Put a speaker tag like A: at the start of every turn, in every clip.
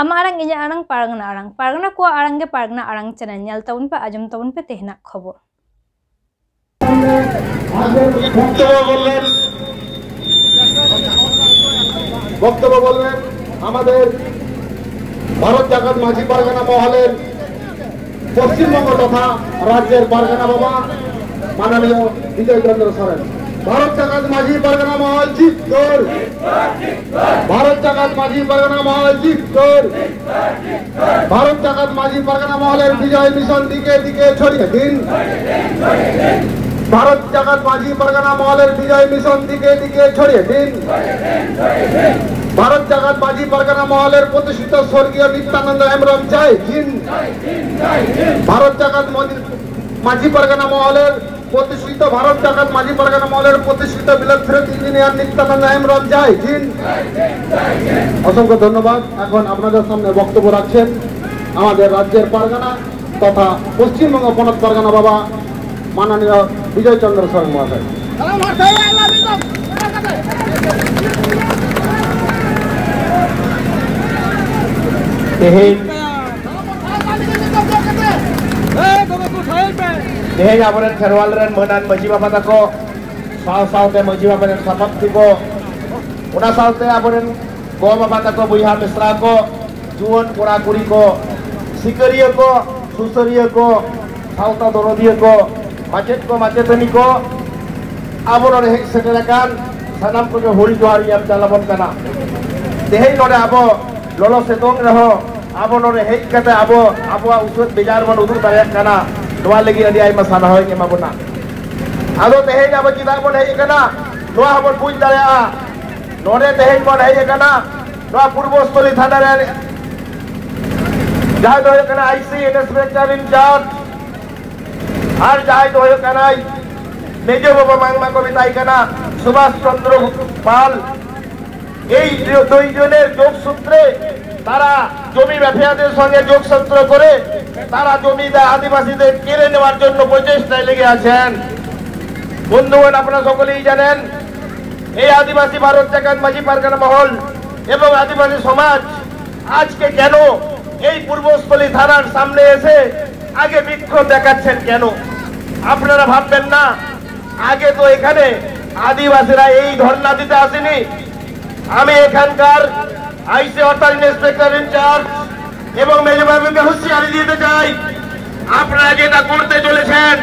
A: Ama arang inya arang pargana ko arang ge pargana arang channel nyal taun pe ajam taun pe tehna খবর
B: বক্তব্য বললেন আমাদের ভারত জাকাত মাঝি পারগানা মহলের পশ্চিমবঙ্গ তথা রাজ্যের পারগানা বাবা মাননীয় বিজয় চন্দ্র সরেন। ভারত জাকাত মাঝি পারগানা মহল জিতকর, ভারত জাকাত মাঝি পারগানা মহল জিতকর, ভারত জাকাত মাঝি পারগানা মহলের বিজয় মিশন দিকে দিকে ছড়িয়ে দিন। ভারত জাকাত মাঝি পারগানা মহলের বিজয় মিশন দিকে দিকে ছড়িয়ে দিন। ভারত জাকাত মাঝি পারগানা মহলের প্রতিষ্ঠিত স্বর্গীয় নিত্যানন্দ হেমব্রম জয় হিন্দ। ভারত জাকাত মাঝি পারগানা মহলের প্রতিষ্ঠিত ভারত জাকাত মাঝি পারগানা মহলের প্রতিষ্ঠিত বিলক্ষণ ইঞ্জিনিয়ার নিত্যানন্দ হেমব্রম জয় হিন্দ। অসংখ্য ধন্যবাদ। এখন আপনাদের সামনে বক্তব্য রাখছেন আমাদের রাজ্যের পারগানা তথা পশ্চিমবঙ্গ পনত পারগানা বাবা মাননীয় বিজয় চন্দ্র সরেন মহাশয়।
C: तेहेज आबरेन खेरवाल रेन मनान मजी बाबा तको साव सावते मजी बाबा रेन सपक तिको उना सावते आबरेन गो बाबा तको बुइहा मिश्रा को जुवन कोड़ा कुड़ी को सिकरिया को सुसरिया को सावता दरदिया को माचेत को माचेतनी को आबोर हेक सेटेराकान सानाम को जो होल जोहार याम चालाबन काना तेहेज नोडे आबो लोलो सेतोंग रहो आबो नोडे हेक कते आबो आबो उसुत बेजार मन उदुर दाया काना नोआ लगी अडी आइमा साना होय के माबोना आदो तेहेज आबो चिदा बन हेय काना नोआ हबन बुझ दाया नोडे तेहेज बन हेय काना नोआ पूर्वस्थली थाना रे जाय दो काना आईसी इंस्पेक्टर इंचार्ज আর যাই তো হয়ে কানাই মেজো বাবা মাংমা কবিতাই কানা সুভাষ চন্দ্র পাল এই দুইজনের যোগসূত্রে তারা জমি ব্যবসায়ীদের সঙ্গে যোগসূত্র করে তারা জমিদার আদিবাসীদের কেড়ে নেওয়ার জন্য প্রচেষ্টায় লেগে আছেন। বন্ধুগণ আপনারা সকলেই জানেন এই আদিবাসী ভারত জাকাত মাঝি পারগানা মহল এবং আদিবাসী সমাজ আজকে কেন এই পূর্বস্থলী থানার সামনে এসে আগে বিক্ষোভ দেখাচ্ছেন কেন আপনারা ভাববেন না আগে তো এখানে আদিবাসীরা এই ধর্ণা দিতে আসেনি। আমি এখানকার আইসি অর্থাৎ ইন্সপেক্টর ইনচার্জ এবং মেজবাবুকে হুঁশিয়ারি দিতে চাই আপনারা যেটা করতে চলেছেন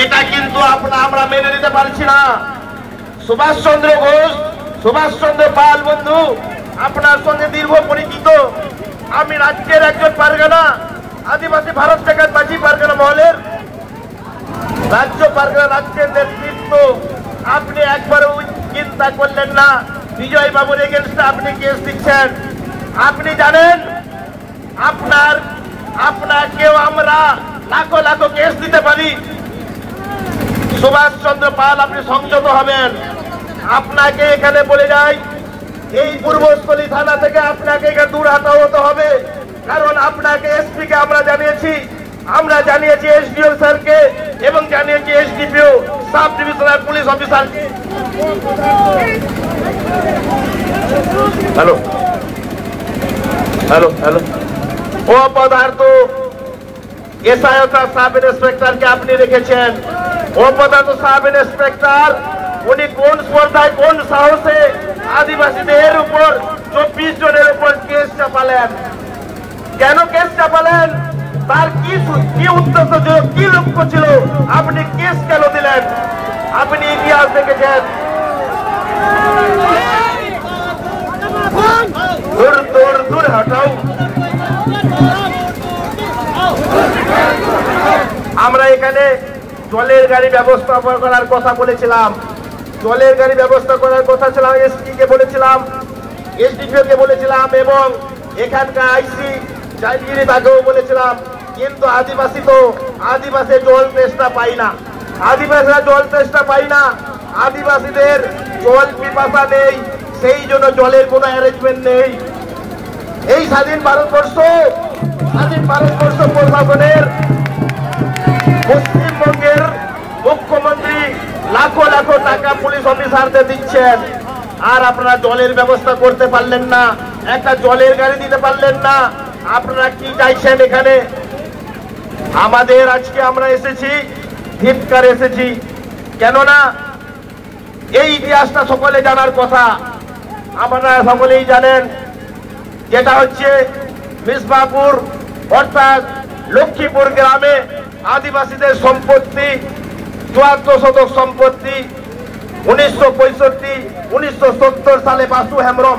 C: এটা কিন্তু আমরা মেনে নিতে পারছি না। সুভাষচন্দ্র ঘোষ সুভাষচন্দ্র পাল বন্ধু আপনার সঙ্গে দীর্ঘ পরিচিত। আমি রাজ্যের একজন পারগানা আদিবাসী ভারত জাকাত মাঝি পারগানা মহলের রাজ্য পারগানা রাজ্যের নেতৃত্ব আপনি একবারও চিন্তা করলেন না বিজয় বাবুর এগেনস্টে আপনি কেস দিচ্ছেন। আপনি জানেন আপনাকেও আমরা লাখো লাখো কেস দিতে পারি। সুভাষচন্দ্র পাল আপনি সংযত হবেন। আপনাকে এখানে বলে যাই এই পূর্বস্থলী থানা থেকে আপনাকে এখানে দূর হাঁটাও হতে হবে কারণ আপনাকে এসপি কে আমরা জানিয়েছি এসডিও স্যারকে এবং জানিয়েছি এসডিপিও সাব ডিভিশনাল পুলিশ অফিসারকে। হ্যালো হ্যালো হ্যালো ও পদার্থ এসআইওটা সাব ইন্সপেক্টরকে আপনি রেখেছেন। ও পদার্থ সাব ইন্সপেক্টর উনি কোন স্পর্ধায় কোন সাহসে আদিবাসীদের উপর 24 জনের উপর কেস চাপালেন? কেন কেস চাপালেন? তার কি উদ্দেশ্য ছিল, কি লক্ষ্য ছিল? আপনি কেস কেন দিলেন? আপনি ইতিহাস দেখেছেন। দূর দূর দূর হটাও। আমরা এখানে জলের গাড়ি ব্যবস্থা করার কথা বলেছিলাম, জলের গাড়ি ব্যবস্থা করার কথা ছিল। এসপি কে বলেছিলাম, এসডিপিও কে বলেছিলাম এবং এখানকার আইসি জাইগিরি তাকেও বলেছিলাম। কিন্তু আদিবাসী জল তেষ্টা পাই না, আদিবাসীরা জল তেষ্টা পাই না, আদিবাসীদের জল পিপাসা নেই, সেই জন্য জলের কোনো অ্যারেঞ্জমেন্ট নেই। এই স্বাধীন ভারতবর্ষ প্রশাসনের পশ্চিমবঙ্গের মুখ্যমন্ত্রী লাখো লাখো টাকা পুলিশ অফিসারদের দিচ্ছেন আর আপনারা জলের ব্যবস্থা করতে পারলেন না। একটা জলের গাড়ি দিতে পারলেন না। আপনারা কি চাইছেন এখানে? আমাদের আজকে আমরা এসেছি, ধিক্কার এসেছি, কেননা এই ইতিহাসটা সকলে জানার কথা। আপনারা সকলেই জানেন, যেটা হচ্ছে মিসবাপুর অর্থাৎ লক্ষ্মীপুর গ্রামে আদিবাসীদের সম্পত্তি ৭৪ শতক সম্পত্তি 1965-1970 সালে বাসু হেমব্রম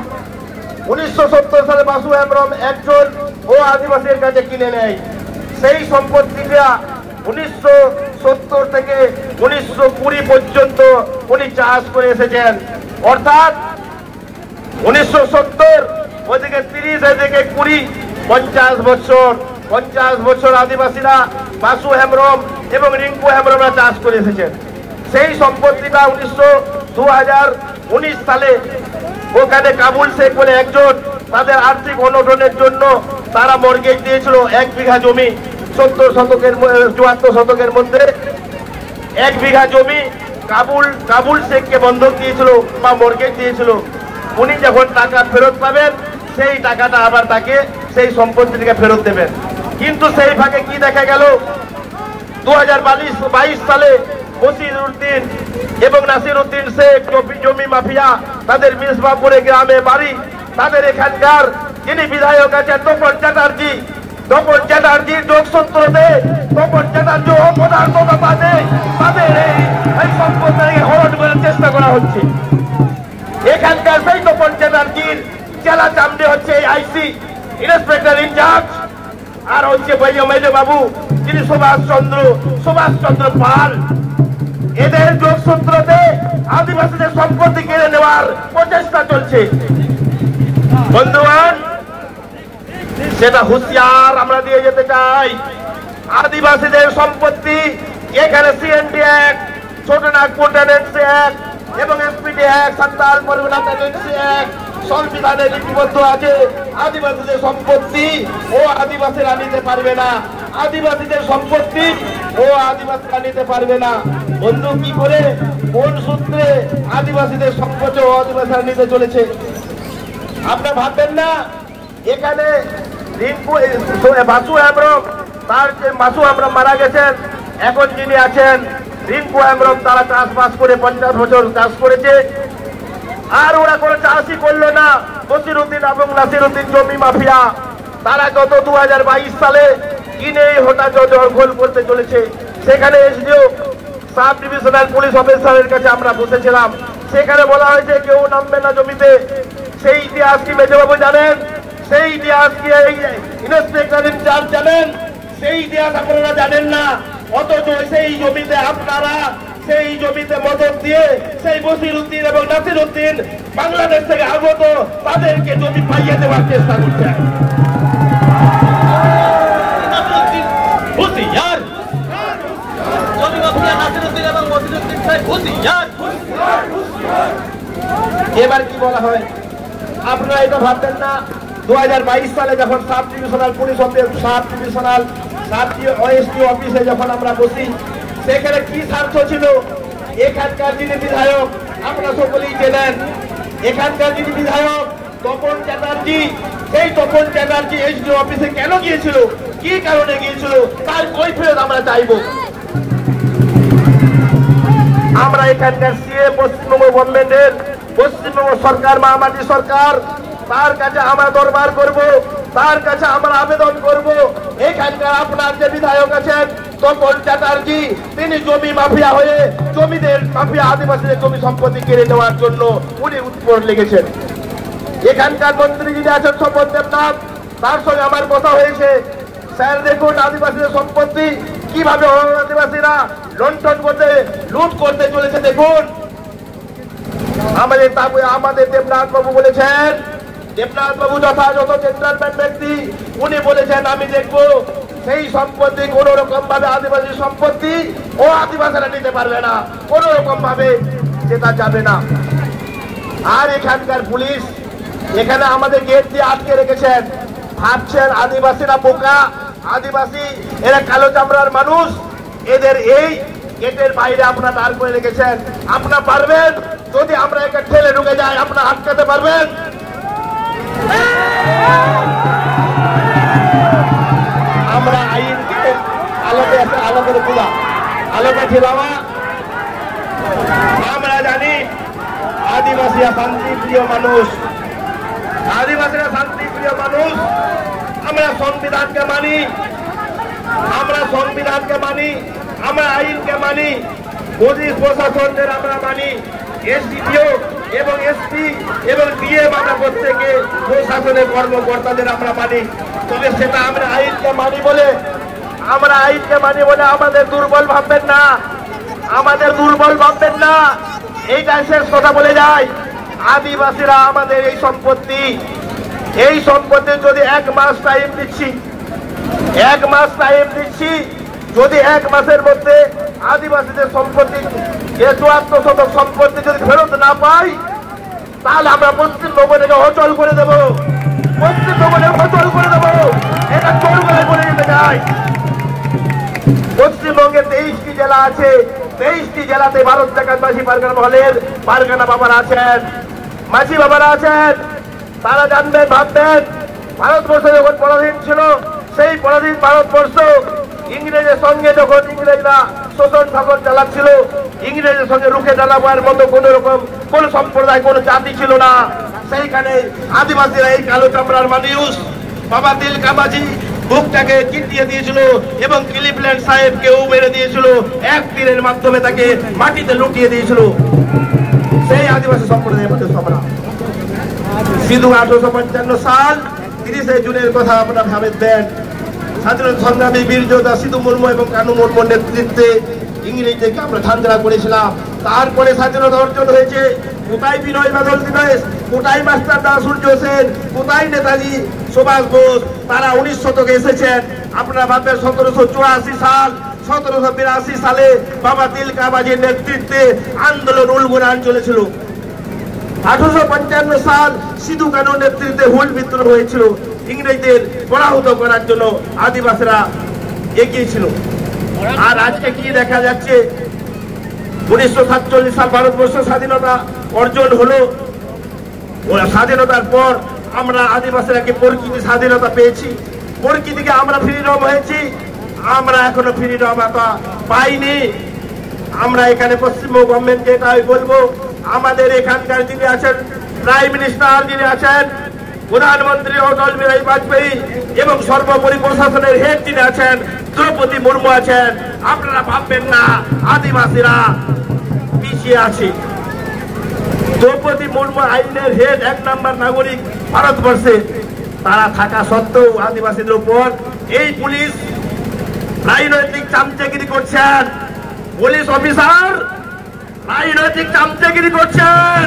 C: 1970 সালে বাসু হেমব্রম একজন ও আদিবাসীর কাছে কিনে নেয়। সেই সম্পত্তিটা 1970 থেকে 1920 পর্যন্ত উনি চাষ করে এসেছেন। অর্থাৎ 1970 ওদিকে 30 এদিকে 20 50 বছর আদিবাসীরা বাসু হেমব্রম এবং রিঙ্কু হেমব্রমরা চাষ করে এসেছেন। সেই সম্পত্তিটা 2019 সালে ওখানে কাবুল শেখ বলে একজন তাদের আর্থিক অনটনের জন্য তারা মর্গেজ দিয়েছিল 1 বিঘা জমি 74 শতকের মধ্যে 1 বিঘা জমি কাবুল শেখকে বন্ধক দিয়েছিল বা মর্গেজ দিয়েছিল। উনি যখন টাকা ফেরত পাবেন সেই টাকাটা আবার তাকে সেই সম্পত্তিকে ফেরত দেবেন। কিন্তু সেই ভাগে কি দেখা গেল, 2022 সালে বসির উদ্দিন এবং নাসির উদ্দিন শেখ জমি মাফিয়া, তাদের মিসবাপুরে গ্রামে বাড়ি, তাদের এখানকার যিনি বিধায়ক আছেন তপন চ্যাটার্জির যোগসূত্রতে তপন চ্যাটার্জি অপদার্থতা তাদের এই সম্পত্তিকে হরণ করার চেষ্টা করা হচ্ছে। এখানকার সেই তপন চ্যাটার্জির জেলা চামড়ে হচ্ছে আইসি ইন্সপেক্টর ইনচার্জ, আর হচ্ছে মেজো বাবু যিনি সুভাষচন্দ্র পাল। এদের যোগসূত্রতে আদিবাসীদের সম্পত্তি কেড়ে নেওয়ার প্রচেষ্টা চলছে। বন্ধুগণ, সেটা হুঁশিয়ার আমরা দিয়ে যেতে চাই। আদিবাসীদের সম্পত্তি এখানে CND act, Chotanagpur tenancy act এবং SPD act, Santal Pargana tenancy act সংবিধানে লিপিবদ্ধ আছে। আদিবাসীদের সম্পত্তি ও আদিবাসীরা নিতে পারবে না, আদিবাসীদের সম্পত্তি ও আদিবাসীরা নিতে পারবে না। বন্ধু, কি করে কোন সূত্রে আদিবাসীদের সম্পত্তি ও আদিবাসীরা নিতে চলেছে? আপনারা ভাববেন না এখানে বাসু হেমব্রম, তার যে বাসু হেমব্রম মারা গেছেন, এখন যিনি আছেন রিঙ্কু হেমব্রম, তারা চাষবাস করে 50 বছর চাষ করেছে, আর ওরা কোনো চাষই করলো না। বসির উদ্দিন এবং নাসির উদ্দিন জমি মাফিয়া, তারা গত 2022 সালে কিনে হঠাৎ জলঘোল করতে চলেছে। সেখানে এসডিও সাব ডিভিশনাল পুলিশ অফিসারের কাছে আমরা বসেছিলাম, সেখানে বলা হয়েছে কেউ নামবে না জমিতে। সেই ইতিহাস কি মেজবাবু জানেন? সেই ইতিহাস কি ইন্সপেক্টর ইনচার্জ জানেন? সেই ইতিহাস আপনারা জানেন না। অথচ সেই জমিতে আপনারা সেই জমিতে মদত দিয়ে সেই বসির উদ্দিন এবং নাসির উদ্দিন বাংলাদেশ থেকে আগত তাদেরকে জমি পাইয়ে দেওয়ার চেষ্টা করছেন। এবার কি বলা হয়, আপনারা এটা ভাববেন না 2022 সালে যখন সাব ডিভিশনাল পুলিশ ওএসপি অফিসে যখন আমরা বসি, সেখানে কি স্বার্থ ছিল? এখানকার যিনি বিধায়ক আপনারা সকলেই চেনেন, এখানকার যিনি বিধায়ক তপন চ্যাটার্জি, সেই তপন চ্যাটার্জি এসডি অফিসে কেন গিয়েছিল, কি কারণে গিয়েছিল, তার কৈফিয়ত আমরা চাইব। আমরা এখানকার সিএ পশ্চিমবঙ্গ গভর্নমেন্টের, পশ্চিমবঙ্গ সরকার মহামাটি সরকার, তার কাছে আমরা দরবার করব, তার কাছে আমরা আবেদন করব। এখানকার আপনার যে বিধায়ক আছেন তপন চ্যাটার্জি, তিনি জমি মাফিয়া হয়ে জমিদের মাফিয়া আদিবাসীদের জমি সম্পত্তি কেড়ে নেওয়ার জন্য উনি উৎপর লেগেছেন। এখানকার মন্ত্রী যিনি আছেন স্বপন দেবনাথ, তার সঙ্গে আমার কথা হয়েছে। স্যার দেখুন আদিবাসীদের সম্পত্তি কিভাবে আদিবাসীরা লুণ্ঠন করতে লুট করতে চলেছে। দেখুন আমাদের দেবনাথ বাবু বলেছেন, দেবনাথ বাবু যথাযথ জেন্টলম্যান ব্যক্তি, উনি বলেছেন আমি দেখবো সেই সম্পত্তি কোন রকম ভাবে আদিবাসী সম্পত্তি ও আদিবাসীরা নিতে পারবে না, কোন রকম ভাবে সেটা যাবে না। আর এখানকার পুলিশ এখানে আমাদের গেট দিয়ে আটকে রেখেছেন, ভাবছেন আদিবাসীরা বোকা, আদিবাসী এরা কালো চামড়ার মানুষ, এদের এই গেটের বাইরে আপনারা দাঁড় করে রেখেছেন। আপনারা পারবেন যদি আমরা একে ঠেলে ঢুকে যাই, আপনারা আটকাতে পারবেন? মাঝি বাবা, আমরা জানি আদিবাসীরা শান্তিপ্রিয় মানুষ, আদিবাসীরা শান্তিপ্রিয় মানুষ। আমরা সংবিধানকে মানি, আমরা সংবিধানকে মানি, আমরা আইনকে মানি, পুলিশ প্রশাসনদের আমরা মানি, এসডিপিও এবং এসপি এবং ডিএম আমরা প্রত্যেকে প্রশাসনের কর্মকর্তাদের আমরা মানি। তবে সেটা আমরা আইনকে মানি বলে, আমরা আইনকে মানি বলে আমাদের দুর্বল ভাববেন না, আমাদের দুর্বল ভাববেন না। এইটাই শেষ কথা বলে যায়, আদিবাসীরা আমাদের এই সম্পত্তি, এই সম্পত্তি যদি 1 মাস টাইম দিচ্ছি, 1 মাস টাইম দিচ্ছি, যদি 1 মাসের মধ্যে আদিবাসীদের সম্পত্তি 74% সম্পত্তি যদি ফেরত না পাই, তাহলে আমরা পশ্চিমবঙ্গকে অচল করে দেব, পশ্চিমবঙ্গকে অচল করে দেব। এটা চোর গলায় বলে দিতে চাই। পশ্চিমবঙ্গে 23টি জেলা আছে, 23টি জেলাতে ভারত জাকাত মাঝি পারগানা মহলের পারগানা বাবারা আছেন, মাঝি বাবারা আছেন। তারা জানবেন, ভাববেন, ভারতবর্ষ যখন পরাধীন ছিল, সেই পরাধীন ভারতবর্ষ ইংরেজের সঙ্গে যখন ইংরেজরা শোষণ শাসন চালাচ্ছিল, ইংরেজের সঙ্গে রুখে দাঁড়াবার মতো কোন রকম কোন সম্প্রদায়, কোন জাতি ছিল না। সেইখানে আদিবাসীরা এই কালো চামড়ার মানুষ বাবা তিলকা মাঝি বুকটাকে চিটিয়ে দিয়েছিল এবং ক্লিভল্যান্ড সাহেবকেও মেরে দিয়েছিল, এক তীরের মাধ্যমে তাকে মাটিতে লুটিয়ে দিয়েছিল। সেই আদিবাসী সম্প্রদায়ের মধ্যে আমরা সিধু 1855 সাল 30 জুনের কথা আপনারা ভাববেন। স্বাধীনতা সংগ্রামী বীর যোদ্ধা সিধু মুর্মু এবং কানু মুর্মুর নেতৃত্বে ইংরেজদেরকে আমরা ঝাঁঝরা করেছিলাম। তারপরে স্বাধীনতা অর্জন হয়েছে। কোথায় বিনয় বাদল দীনেশ, কোথায় মাস্টার দাস সূর্য সেন, কোথায় নেতাজি সুভাষ বোস? তারা 19 শতকে এসেছেন। আপনারা ভাববেন 1784 সাল, 1782 সালে বাবা তিলকা মাঝির নেতৃত্বে আন্দোলন উলগুলান চলেছিল। 1855 সাল সিধু কানুর নেতৃত্বে হুল বিদ্রোহ হয়েছিল। ইংরেজদের পরাহত করার জন্য আদিবাসীরা এগিয়েছিল। আর আজকে কি দেখা যাচ্ছে, 1947 সাল ভারতবর্ষ স্বাধীনতা অর্জন হলো। স্বাধীনতার পর আমরা আদিবাসীরা কি প্রকৃতি স্বাধীনতা পেয়েছি, প্রকৃতিকে আমরা ফ্রিডম হয়েছি? আমরা এখনো ফ্রিডম পাইনি। আমরা এখানে পশ্চিমবঙ্গ গভর্নমেন্টকে এটাই বলবো, আমাদের এখানকার যিনি আছেন প্রাইম মিনিস্টার, যিনি আছেন প্রধানমন্ত্রী অটল বিহারী বাজপেয়ী, এবং সর্বোপরি প্রশাসনের হেড যিনি আছেন দ্রৌপদী মুর্মু আছেন, আপনারা ভাববেন না আদিবাসীরা পিছিয়ে আছে। দ্রৌপদী মুর্মু আইনের হেড, 1 নম্বর নাগরিক ভারতবর্ষে, তারা থাকা সত্ত্বেও আদিবাসীদের উপর এই পুলিশ রাজনৈতিক চামচাগিরি করছেন। পুলিশ অফিসার রাজনৈতিক চামচাগিরি করছেন।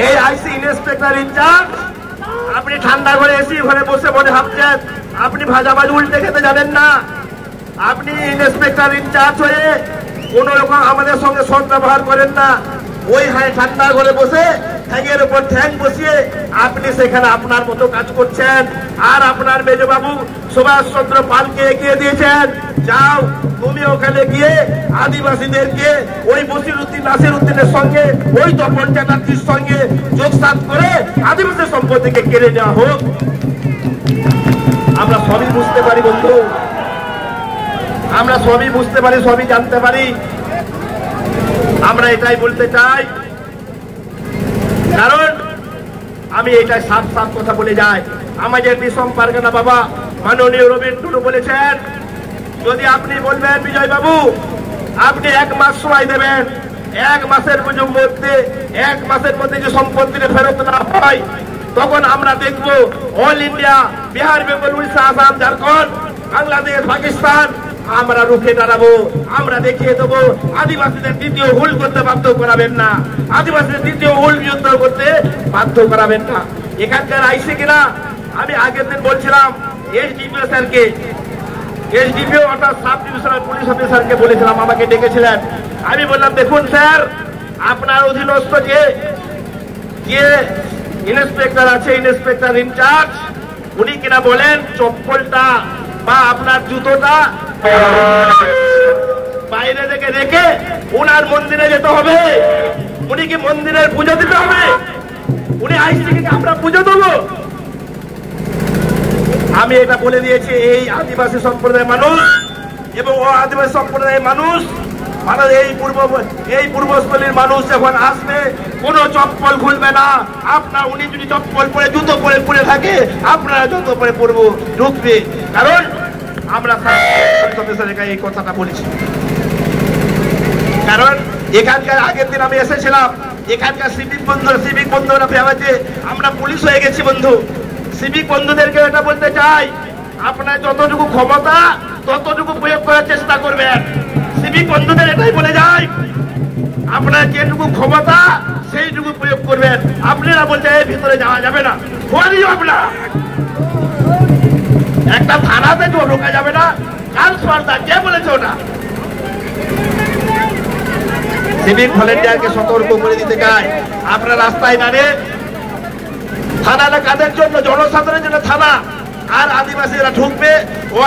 C: এই আইসি ইন্সপেক্টর ইনচার্জ, আপনি ঠান্ডা ঘরে এসি ঘরে বসে বলে ভাবছেন আপনি ভাজাভাজি উল্টে খেতে জানেন না। আপনি ইন্সপেক্টর ইনচার্জ হয়ে কোন রকম আমাদের সঙ্গে সৎ ব্যবহার করেন না। ওই ঠান্ডা ঘরে বসে ঠ্যাঙের উপর ঠ্যাং বসিয়ে আপনি সেখানে আপনার মতো কাজ করছেন। আর আপনার মেজবাবু সুভাষ চন্দ্র পালকে এগিয়ে দিয়েছেন, যাও তুমি ওখানে গিয়ে আদিবাসীদেরকে ওই বসিরউদ্দিন নাসিরউদ্দিনের সঙ্গে, ওই তপন চ্যাটার্জির সঙ্গে যোগসাত করে আদিবাসী সম্পত্তিকে কেড়ে নেওয়া হোক। আমরা সবই বুঝতে পারি বন্ধু, আমরা সবই বুঝতে পারি, সবই জানতে পারি। আমরা এটাই বলতে চাই, কারণ আমি এটাই সাফ সাফ কথা বলে যাই। আমাদের বিষম পারগানা বাবা মাননীয় রবীন্দ্র টুডু বলেছেন, যদি আপনি বলবেন বিজয় বাবু আপনি 1 মাস সময় দেবেন, 1 মাসের মধ্যে 1 মাসের মধ্যে যে সম্পত্তিটা ফেরত না হয়, তখন আমরা দেখবো অল ইন্ডিয়া, বিহার, বেঙ্গল, উড়িষ্যা, আসাম, ঝাড়খণ্ড, বাংলাদেশ, পাকিস্তান আমরা রুখে দাঁড়াবো। আমরা দেখিয়ে দেবো আদিবাসীদের দ্বিতীয় হুল করতে বাধ্য করাবেন না, আদিবাসীদের দ্বিতীয় হুল যুদ্ধ করতে বাধ্য করাবেন না। এখানকার আইসি কিনা আমি আগের দিন বলছিলাম এসডিপিও স্যারকে, এসডিপিও অর্থাৎ সাব ডিভিশনাল পুলিশ অফিসারকে বলেছিলাম, আমাকে ডেকেছিলেন। আমি বললাম দেখুন স্যার, আপনার অধীনস্থ যে ইন্সপেক্টর আছে, ইন্সপেক্টর ইনচার্জ, উনি কিনা বলেন চপ্পলটা বা আপনার জুতোটা বাইরে থেকে রেখে উনার মন্দিরে যেতে হবে। উনি কি মন্দিরের পুজো দিতে হবে? উনি আইসিকে আমরা পুজো দেবো? আমি এটা বলে দিয়েছি, এই আদিবাসী সম্প্রদায়ের মানুষ এবং আদিবাসী সম্প্রদায়ের মানুষ এই পূর্বস্থলীর মানুষ যখন আসবে কোনো চপ্পল খুলবে না। উনি যদি চপ্পল পরে জুতো পরে পরে থাকে, আপনারা জুতো পরে পরবো ঢুকবে, কারণ আমরা এই কথাটা বলেছি। কারণ এখানকার আগের দিন আমি এসেছিলাম, এখানকার সিভিক বন্ধুরা ভেবেছে আমরা পুলিশ হয়ে গেছি। বন্ধু, সিভিক বন্ধুদেরকে এটা বলতে চাই, আপনার যতটুকু ক্ষমতা ততটুকু প্রয়োগ করার চেষ্টা করবেন। সিভিক বন্ধুদের এটাই বলে যায়, আপনার যেটুকু ক্ষমতা সেইটুকু প্রয়োগ করবেন। আপনারা বলতে ভিতরে যাওয়া যাবে না, আপনার একটা থানাতে ঢোকা যাবে না, কাল সরকার কে বলেছে ওটা? সিভিক ভলেন্টিয়ারকে সতর্ক করে দিতে চাই, আপনারা রাস্তায় দাঁড়িয়ে থানাটা কাদের জন্য? জনসাধারণের জন্য থানা। আর আদিবাসীরা ঢুকবে,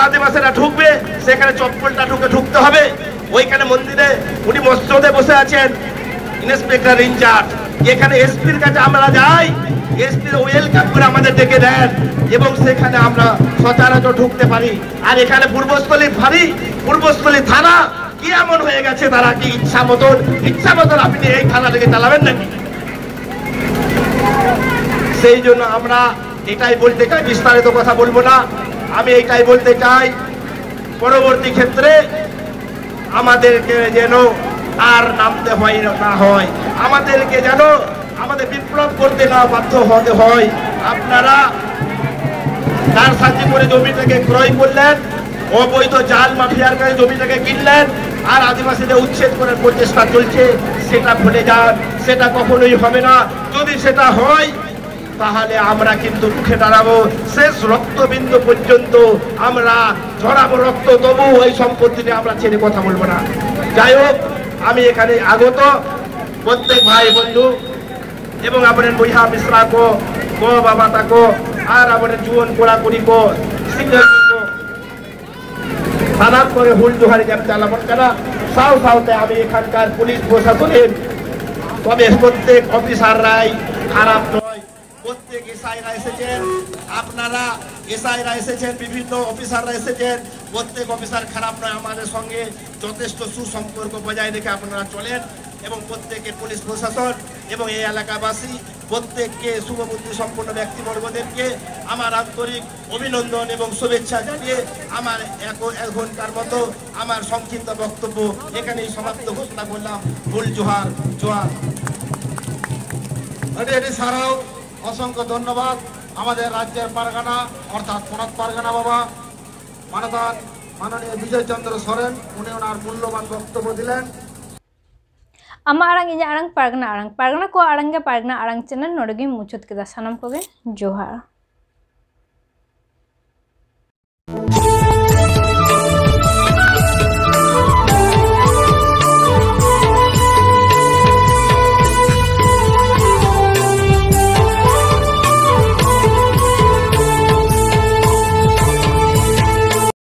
C: আদিবাসীরা ঢুকবে, সেখানে চপ্পলটা ঢুকতে হবে। ওইখানে মন্দিরে উনি মসজিদে বসে আছেন, ইন্সপেক্টর ইনচার্জ। এখানে এসপির কাছে আমরা যাই, এসপির ওয়েলকাম করে আমাদের ডেকে দেন এবং সেখানে আমরা সচরাচর ঢুকতে পারি। আর এখানে পূর্বস্থলী থানা কি এমন হয়ে গেছে, তারা কি ইচ্ছা মতন আপনি এই থানাটাকে চালাবেন নাকি? সেই জন্য আমরা এটাই বলতে চাই, বিস্তারিত কথা বলবো না, আমি এটাই বলতে চাই, পরবর্তী ক্ষেত্রে আমাদেরকে যেন আর নামতে হয় না হয়, আমাদেরকে যেন আমাদের বিপ্লব করতে না বাধ্য হতে হয়। আপনারা তার সাহায্য করে জমিটাকে ক্রয় করলেন, অবৈধ জাল মাফিয়ার কাছে জমিটাকে কিনলেন, আর আদিবাসীদের উচ্ছেদ করার প্রচেষ্টা চলছে, সেটা ভুলে যান, সেটা কখনোই হবে না। যদি সেটা হয় তাহলে আমরা কিন্তু মুখে দাঁড়াবো, শেষ রক্তবিন্দু পর্যন্ত আমরা ঝরাবো রক্ত, তবু ওই সম্পত্তি নিয়ে আমরা ছেড়ে কথা বলবো না। যাই হোক, আমি এখানে আগত প্রত্যেক ভাই বন্ধু এবং আপনার বইহা মিশ্রা কো বাবা তাকো আর আপনার জুয়ন কোড়াকুড়ি কো সিঙ্গল সানাত করে হুল জোহারি জ্ঞান চালাবন কেনা সাউতে আমি এখানকার পুলিশ প্রশাসনের, তবে প্রত্যেক অফিসাররাই খারাপ নয়, প্রত্যেক এসআইরা এসেছেন, আপনারা এসআইরা এসেছেন, বিভিন্ন অফিসাররা এসেছেন, প্রত্যেক অফিসার খারাপ নয়। আমাদের সঙ্গে যথেষ্ট সুসম্পর্ক বজায় রেখে আপনারা চলেন এবং প্রত্যেকে পুলিশ প্রশাসন এবং এই এলাকাবাসী প্রত্যেককে শুভবুদ্ধি সম্পন্ন ব্যক্তিবর্গদেরকে আমার আন্তরিক অভিনন্দন এবং শুভেচ্ছা জানিয়ে আমার এক ঘন্টার মতো আমার সংক্ষিপ্ত বক্তব্য এখানেই সমাপ্ত ঘোষণা করলাম। ফুল জোহার জোহার।
B: এটি ছাড়াও অসংখ্য ধন্যবাদ আমাদের রাজ্যের পারগানা অর্থাৎ কোনাত পারগানা বাবা মাননীয় বিজয় চন্দ্র সরেন, উনি ওনার মূল্যবান বক্তব্য দিলেন।
A: आमा आरंग इᱧ आरंग पारगना को आरंग पारगना आरंग चैनल नोडे मुचाद केदा सानाम कोगे जोहार।